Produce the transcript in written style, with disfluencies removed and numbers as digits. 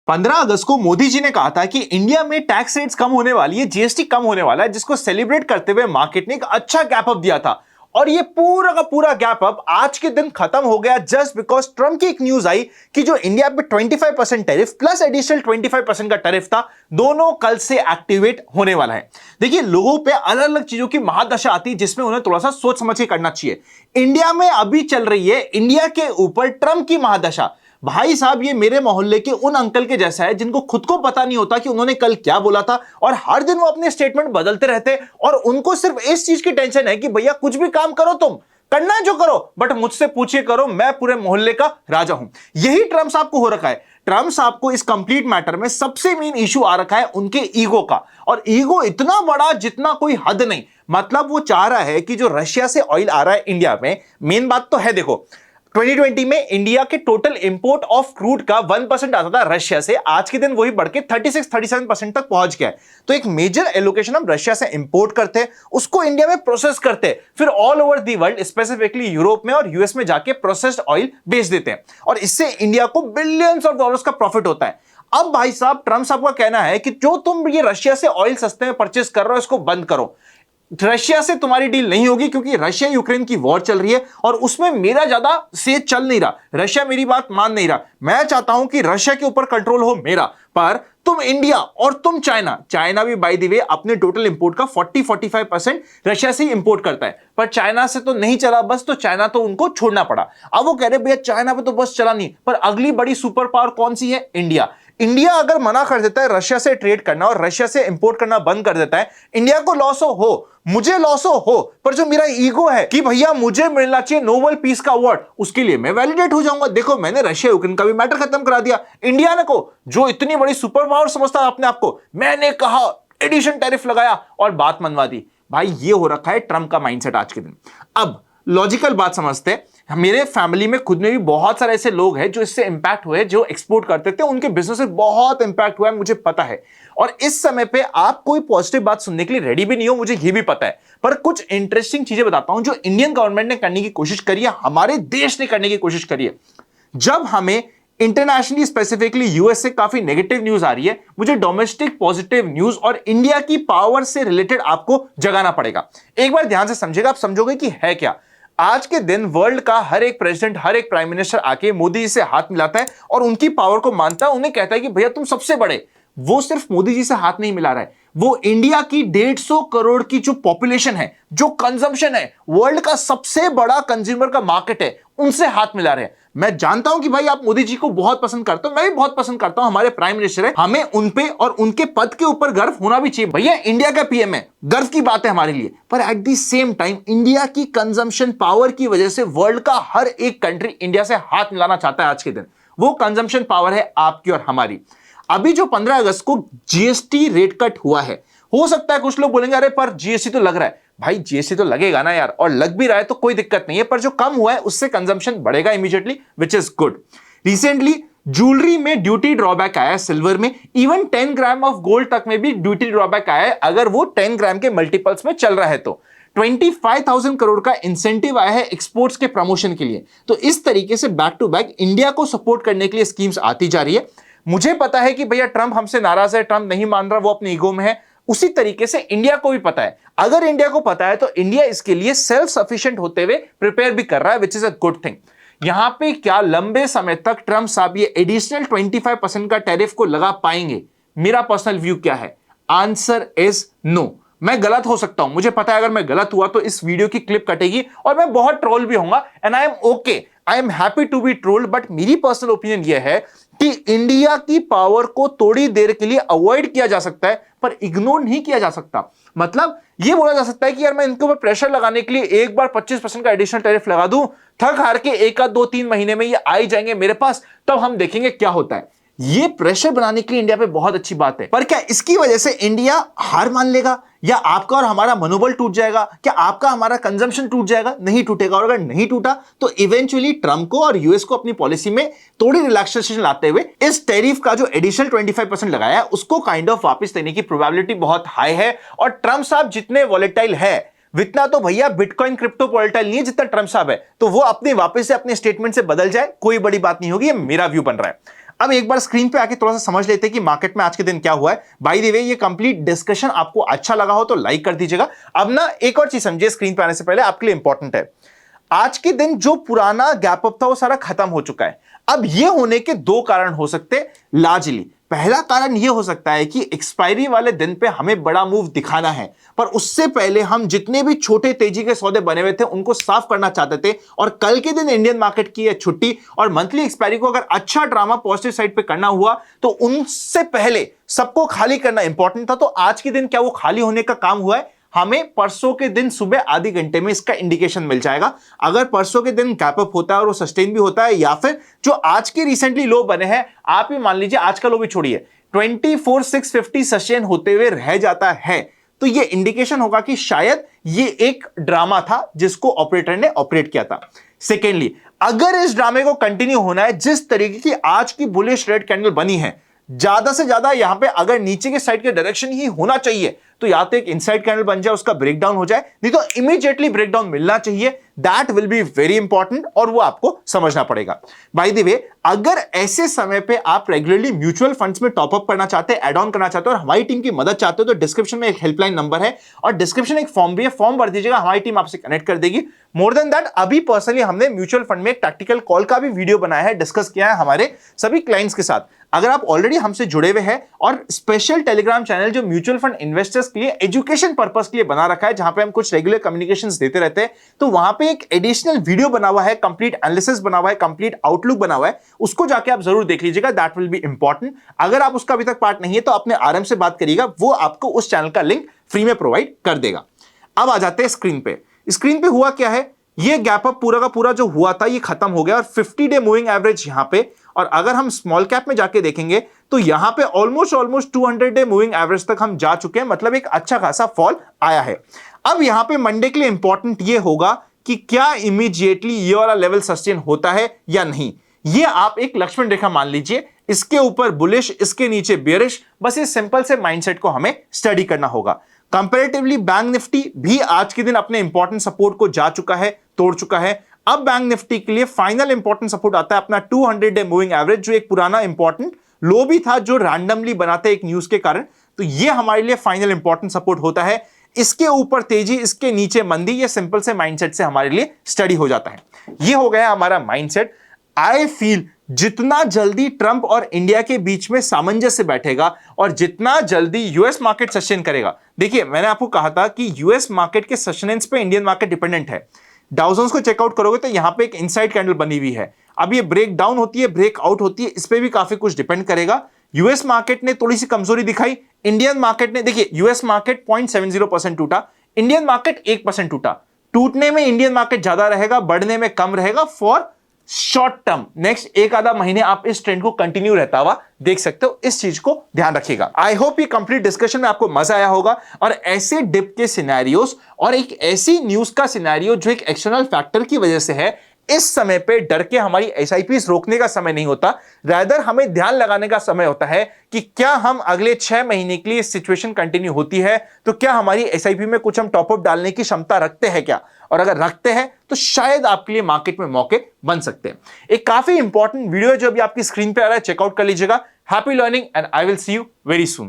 15 अगस्त को मोदी जी ने कहा था कि इंडिया में टैक्स रेट्स कम होने वाली है, जीएसटी कम होने वाला है, जिसको सेलिब्रेट करते हुए मार्केट ने एक अच्छा गैप अप दिया था। और ये पूरा का पूरा गैप अप आज के दिन खत्म हो गया जस्ट बिकॉज ट्रम्प की एक न्यूज आई कि जो इंडिया पे 25% टैरिफ प्लस एडिशनल 25% का टैरिफ था, दोनों कल से एक्टिवेट होने वाला है। देखिए, लोगों पे अलग अलग चीजों की महादशा आती है जिसमें उन्हें थोड़ा सा सोच समझ के करना चाहिए। इंडिया में अभी चल रही है इंडिया के ऊपर ट्रम्प की महादशा। भाई साहब, ये मेरे मोहल्ले के उन अंकल के जैसा है जिनको खुद को पता नहीं होता कि उन्होंने कल क्या बोला था, और हर दिन वो अपने स्टेटमेंट बदलते रहते और उनको सिर्फ इस चीज की टेंशन है कि भैया कुछ भी काम करो, तुम करना है जो करो, बट मुझसे पूछिए करो, मैं पूरे मोहल्ले का राजा हूं। यही ट्रम्प साहब को हो रखा है। ट्रम्प साहब को इस कंप्लीट मैटर में सबसे मेन इशू आ रखा है उनके ईगो का, और ईगो इतना बड़ा जितना कोई हद नहीं। मतलब वो चाह रहा है कि जो रशिया से ऑयल आ रहा है इंडिया में, मेन बात तो है, देखो 2020 में इंडिया के टोटल इंपोर्ट ऑफ क्रूड का 1% आता था रशिया से, आज के दिन वही बढ़ के 36-37% तक पहुंच गया है। तो एक मेजर एलोकेशन हम रशिया से इंपोर्ट करते हैं, उसको इंडिया में प्रोसेस करते हैं, फिर all over the world specifically Europe में और यूएस में जाके प्रोसेस्ड ऑयल बेच देते हैं, और इससे इंडिया को बिलियंस ऑफ डॉलर्स का प्रॉफिट होता है। अब भाई साहब, ट्रम्प साहब का कहना है कि जो तुम ये रशिया से ऑयल सस्ते में परचेस कर रहे हो, इसको बंद करो। रशिया से तुम्हारी डील नहीं होगी क्योंकि रशिया यूक्रेन की वॉर चल रही है और उसमें मेरा ज्यादा से चल नहीं रहा, रशिया मेरी बात मान नहीं रहा। मैं चाहता हूं कि रशिया के ऊपर कंट्रोल हो मेरा, पर तुम इंडिया और तुम चाइना भी बाय द वे अपने टोटल इंपोर्ट का 40-45% रशिया से ही इंपोर्ट करता है, पर चाइना से तो नहीं चला बस, तो चाइना तो उनको छोड़ना पड़ा। अब वो कह रहे भैया चाइना पे तो बस चला नहीं, पर अगली बड़ी सुपर पावर कौन सी है? इंडिया। इंडिया अगर मना कर देता है रशिया से ट्रेड करना और रशिया से इंपोर्ट करना बंद कर देता है, इंडिया को लॉस हो, मुझे लॉस हो, पर जो मेरा ईगो है कि भैया मुझे मिलना चाहिए नोबेल पीस का अवार्ड, उसके लिए मैं वैलिडेट हो जाऊंगा। देखो, मैंने रशिया यूक्रेन का भी मैटर खत्म करा दिया। इंडिया ने को जो इतनी बड़ी सुपर पावर समझता है अपने आप को, मैंने कहा एडिशन टैरिफ लगाया और बात मनवा दी। भाई, ये हो रखा है ट्रम्प का माइंडसेट आज के दिन। अब लॉजिकल बात समझते हैं। मेरे फैमिली में खुद में भी बहुत सारे ऐसे लोग हैं जो इससे इंपैक्ट हुए, जो एक्सपोर्ट करते थे, उनके बिजनेस से बहुत इंपैक्ट हुआ है, मुझे पता है। और इस समय पे आप कोई पॉजिटिव बात सुनने के लिए रेडी भी नहीं हो, मुझे ये भी पता है। पर कुछ इंटरेस्टिंग चीजें बताता हूं जो इंडियन गवर्नमेंट ने करने की कोशिश करी है, हमारे देश ने करने की कोशिश करी है। जब हमें इंटरनेशनली स्पेसिफिकली यूएस से काफी नेगेटिव न्यूज आ रही है, मुझे डोमेस्टिक पॉजिटिव न्यूज और इंडिया की पावर से रिलेटेड आपको जगाना पड़ेगा। एक बार ध्यान से समझेगा, आप समझोगे कि है क्या। आज के दिन वर्ल्ड का हर एक प्रेसिडेंट, हर एक प्राइम मिनिस्टर आके मोदी जी से हाथ मिलाता है और उनकी पावर को मानता है, उन्हें कहता है कि भैया तुम सबसे बड़े। वो सिर्फ मोदी जी से हाथ नहीं मिला रहा है, वो इंडिया की 150 करोड़ की जो पॉपुलेशन है, जो कंजम्पशन है, वर्ल्ड का सबसे बड़ा कंज्यूमर का मार्केट है, उनसे हाथ मिला रहे हैं। मैं जानता हूं कि भाई आप मोदी जी को बहुत पसंद करते हो, मैं भी बहुत पसंद करता हूं, हमारे प्राइम मिनिस्टर है, हमें उन पे और उनके पद के ऊपर गर्व होना भी चाहिए। भैया इंडिया का पीएम है, गर्व की बात है हमारे लिए, पर at the same time India की कंजम्पशन पावर की वजह से वर्ल्ड का हर एक कंट्री इंडिया से हाथ मिलाना चाहता है आज के दिन। वो कंजम्पशन पावर है आपकी और हमारी। अभी जो 15 अगस्त को जीएसटी रेट कट हुआ है, हो सकता है कुछ लोग बोलेंगे अरे पर जीएसटी तो लग रहा है। भाई जीएसटी तो लगेगा ना यार, और लग भी रहा है तो कोई दिक्कत नहीं है, पर जो कम हुआ है उससे कंजम्पशन बढ़ेगा immediately, which is good. Recently jewellery में ड्यूटी ड्रॉबैक आया है, सिल्वर में, इवन 10 ग्राम ऑफ गोल्ड तक में भी ड्यूटी ड्रॉबैक आया है अगर वो 10 ग्राम के मल्टीपल्स में चल रहा है तो। 25,000 करोड़ का इंसेंटिव आया है एक्सपोर्ट्स के प्रमोशन के लिए। तो इस तरीके से बैक टू बैक इंडिया को सपोर्ट करने के लिए स्कीम्स आती जा रही है। मुझे पता है कि भैया ट्रंप हमसे नाराज है, ट्रंप नहीं मान रहा, वो अपने ईगो में है। उसी तरीके से इंडिया को भी पता है। अगर इंडिया को पता है तो इंडिया इसके लिए सेल्फ सफिशिएंट होते हुए प्रिपेयर भी कर रहा है, which is a good thing. यहां पे क्या लंबे समय तक ट्रंप साहब ये एडिशनल 25% का टैरिफ को लगा पाएंगे? मेरा पर्सनल व्यू क्या है? Answer is no. मैं गलत हो सकता हूं, मुझे पता है, अगर मैं गलत हुआ तो इस वीडियो की क्लिप कटेगी और मैं बहुत ट्रोल भी होऊंगा, and I am okay, I am happy to be trolled. But मेरी पर्सनल ओपिनियन यह है कि इंडिया की पावर को थोड़ी देर के लिए अवॉइड किया जा सकता है, पर इग्नोर नहीं किया जा सकता। मतलब यह बोला जा सकता है कि यार मैं इनके ऊपर प्रेशर लगाने के लिए एक बार 25% का एडिशनल टैरिफ लगा दूं, थक हार के 1-2-3 महीने में ये आ ही जाएंगे मेरे पास, तब हम देखेंगे क्या होता है। ये प्रेशर बनाने के लिए इंडिया पे बहुत अच्छी बात है, पर क्या इसकी वजह से इंडिया हार मान लेगा या आपका और हमारा मनोबल टूट जाएगा? क्या आपका हमारा कंजम्पशन टूट जाएगा? नहीं टूटेगा। और अगर नहीं टूटा तो इवेंचुअली ट्रंप को और यूएस को अपनी पॉलिसी में थोड़ी रिलैक्सेशन लाते हुए इस टैरिफ का जो एडिशनल 25% लगाया है उसको काइंड ऑफ वापस देने की प्रोबेबिलिटी बहुत हाई है। और ट्रंप साहब जितने वॉलेटाइल है, इतना तो भैया बिटकॉइन क्रिप्टो वॉलेटाइल नहीं है जितना ट्रंप साहब है, तो वो अपने वापस से अपने स्टेटमेंट से बदल जाए, कोई बड़ी बात नहीं होगी। ये मेरा व्यू बन रहा है। अब एक बार स्क्रीन पे आके थोड़ा सा समझ लेते हैं कि मार्केट में आज के दिन क्या हुआ है। बाय द वे, ये कंप्लीट डिस्कशन आपको अच्छा लगा हो तो लाइक कर दीजिएगा। अब ना एक और चीज समझिए, स्क्रीन पे आने से पहले आपके लिए इंपॉर्टेंट है, आज के दिन जो पुराना गैप अप था वो सारा खत्म हो चुका है। अब ये होने के दो कारण हो सकते हैं लार्जली। पहला कारण ये हो सकता है कि एक्सपायरी वाले दिन पे हमें बड़ा मूव दिखाना है, पर उससे पहले हम जितने भी छोटे तेजी के सौदे बने हुए थे उनको साफ करना चाहते थे, और कल के दिन इंडियन मार्केट की है छुट्टी और मंथली एक्सपायरी को अगर अच्छा ड्रामा पॉजिटिव साइड पे करना हुआ तो उनसे पहले सबको खाली करना इंपॉर्टेंट था। तो आज के दिन क्या वो खाली होने का काम हुआ है? हमें परसों के दिन सुबह आधे घंटे में इसका इंडिकेशन मिल जाएगा। अगर परसों के दिन गैप अप होता है और वो सस्टेन भी होता है, या फिर जो आज के रिसेंटली लो बने हैं, आप ही मान लीजिए आज का लो भी छोड़िए, 24,650 सस्टेन होते हुए रह जाता है, तो ये इंडिकेशन होगा कि शायद ये एक ड्रामा था जिसको ऑपरेटर ने ऑपरेट किया था। सेकेंडली, अगर इस ड्रामे को कंटिन्यू होना है जिस तरीके की आज की बुलिश रेड कैंडल बनी है, ज्यादा से ज्यादा यहां पे अगर नीचे के साइड के डायरेक्शन ही होना चाहिए तो या तो एक इनसाइड कैंडल बन जाए, उसका ब्रेकडाउन हो जाए, नहीं तो इमीडिएटली ब्रेकडाउन मिलना चाहिए। That will be very important और वो आपको समझना पड़ेगा। बाय द वे, अगर ऐसे समय पे आप रेगुलरली म्यूचुअल फंड्स में टॉप अप करना चाहते हैं, एड ऑन करना चाहते हो और हमारी टीम की मदद चाहते हो, तो डिस्क्रिप्शन में एक हेल्पलाइन नंबर है और डिस्क्रिप्शन एक फॉर्म भी है, फॉर्म भर दीजिएगा, हमारी टीम आपसे कनेक्ट कर देगी। मोर देन दैट, अभी पर्सनली हमने म्यूचुअल फंड में एक टैक्टिकल कॉल का भी वीडियो बनाया है, डिस्कस किया है हमारे सभी क्लाइंट्स के साथ। अगर आप ऑलरेडी हमसे जुड़े हुए हैं और स्पेशल टेलीग्राम चैनल जो म्यूचुअल फंड इन्वेस्टर्स के लिए एजुकेशन पर्पस के लिए बना रखा है, जहां पे हम कुछ रेगुलर कम्युनिकेशंस देते रहते हैं, तो वहां पे एक एडिशनल वीडियो बना हुआ है, कंप्लीट एनालिसिस बना हुआ है, कंप्लीट आउटलुक बना हुआ है, उसको जाके आप जरूर देख लीजिएगा। That will be important. अगर आप उसका अभी तक पार्ट नहीं है तो अपने आरएम से बात करिएगा, वो आपको उस चैनल का लिंक फ्री में प्रोवाइड कर देगा। अब आ जाते हैं स्क्रीन पे। स्क्रीन पे हुआ क्या है, ये गैप अप पूरा का पूरा जो हुआ था ये खत्म हो गया और 50 डे मूविंग एवरेज यहां पे, और अगर हम स्मॉल कैप में जाके देखेंगे तो यहां पे ऑलमोस्ट 200 डे मूविंग एवरेज तक हम जा चुके हैं, मतलब एक अच्छा खासा फॉल आया है। अब यहां पे मंडे के लिए इंपॉर्टेंट ये होगा कि क्या इमीडिएटली ये वाला लेवल सस्टेन होता है या नहीं। ये आप एक लक्ष्मण रेखा मान लीजिए, इसके ऊपर बुलिश, इसके नीचे बेयरिश, बस इस सिंपल से माइंडसेट को हमें स्टडी करना होगा। कंपैरेटिवली बैंक निफ्टी भी आज के दिन अपने इंपॉर्टेंट सपोर्ट को जा चुका है, तोड़ चुका है। अब बैंक निफ्टी के लिए फाइनल इंपॉर्टेंट सपोर्ट आता है अपना 200 डे मूविंग एवरेज, जो एक पुराना इंपॉर्टेंट लो भी था जो रैंडमली बनाते एक न्यूज के कारण, तो ये हमारे लिए फाइनल इंपॉर्टेंट सपोर्ट होता है। इसके ऊपर तेजी, इसके नीचे मंदी, ये सिंपल से माइंडसेट से हमारे लिए स्टडी हो जाता है। ये हो गया हमारा माइंडसेट। आई फील जितना जल्दी ट्रंप और इंडिया के बीच में सामंजस्य बैठेगा और जितना जल्दी यूएस मार्केट सस्टेन करेगा, देखिए मैंने आपको कहा था कि यूएस मार्केट के सस्टेनेंस पे इंडियन मार्केट डिपेंडेंट है। डाउ जोन्स को चेकआउट करोगे तो यहां पे एक इनसाइड कैंडल बनी हुई है, अब ये ब्रेक डाउन होती है, ब्रेक आउट होती है, इस पे भी काफी कुछ डिपेंड करेगा। यूएस मार्केट ने थोड़ी सी कमजोरी दिखाई, इंडियन मार्केट ने, देखिए यूएस मार्केट 0.70% टूटा, इंडियन मार्केट 1% टूटा। टूटने में इंडियन मार्केट ज्यादा रहेगा, बढ़ने में कम रहेगा फॉर शॉर्ट टर्म। नेक्स्ट एक आधा महीने आप इस ट्रेंड को कंटिन्यू रहता हुआ देख सकते हो, इस चीज को ध्यान रखिएगा। आई होप ये कंप्लीट डिस्कशन में आपको मजा आया होगा और ऐसे डिप के सिनेरियोस और एक ऐसी न्यूज का सिनेरियो जो एक एक्सटर्नल फैक्टर की वजह से है, इस समय पे डर के हमारी एसआईपीस रोकने का समय नहीं होता, रादर हमें ध्यान लगाने का समय होता है कि क्या हम अगले 6 महीने के लिए सिचुएशन कंटिन्यू होती है तो क्या हमारी एसआईपी में कुछ हम टॉपअप डालने की क्षमता रखते हैं क्या, और अगर रखते हैं तो शायद आपके लिए मार्केट में मौके बन सकते हैं। एक काफी इंपॉर्टेंट वीडियो है जो अभी आपकी स्क्रीन पे आ रहा है, चेकआउट कर लीजिएगा। Happy learning and I will see you very soon.